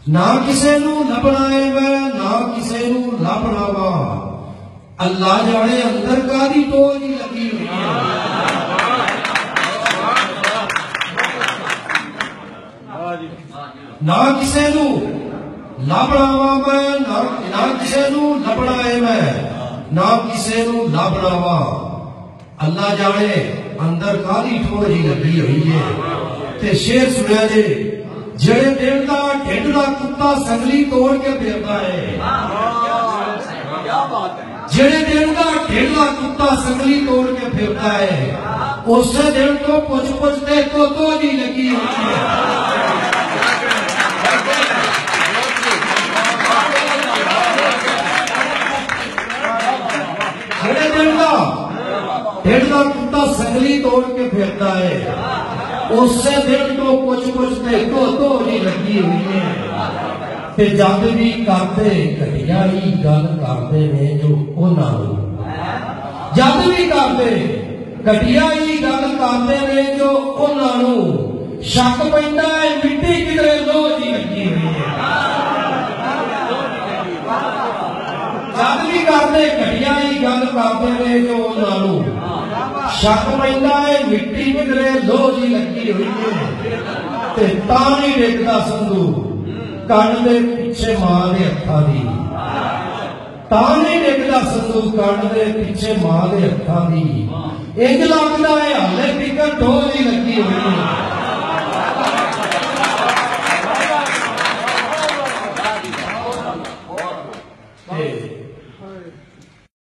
ना किसे नू लभना है मैं ना किसे नू लभना वा अल्लाह जाने अंदर कादी टोल ही लगी हुई है। ना किसे नू लभना वा मैं ना किसे नू लभना है मैं ना किसे नू लभना वा अल्लाह जाने अंदर कादी टोल ही लगी हुई है। ते शेर सुनिया जे जेड़े दिल दा ढिड दा कुत्ता संगली तोड़ के फिरदा है, जेड़े दिल दा ढिड दा कुत्ता संगली तोड़ के फिरदा है उस दिल को पुछ पुछ ते तो जी लगी होती है। जेड़े दिल दा ढिड दा कुत्ता संगली तोड़ के फिरदा है उससे दिल को कुछ कुछ तो नहीं लगी हुई है। जब भी करते घटिया ही गल करते ने जो उन्होंने, जब भी करते घटिया ही गल करते ने जो उन्होंने शक पैंदा है मिट्टी किधरे लोह जी लगी हुई है। जब भी करते घटिया ही गल करते ने जो उन्होंने शक पैंदा है मिट्टी किधरे लोह जी लगी हुई है। ता नहीं डिगदा संधू कण दे पिछे मां दे हत्थां दी, ता नहीं डिगदा संधू कण दे पिछे मां दे हत्थां दी। इंज लगदा है हाले तिकर ढोल ही लगी हुई है।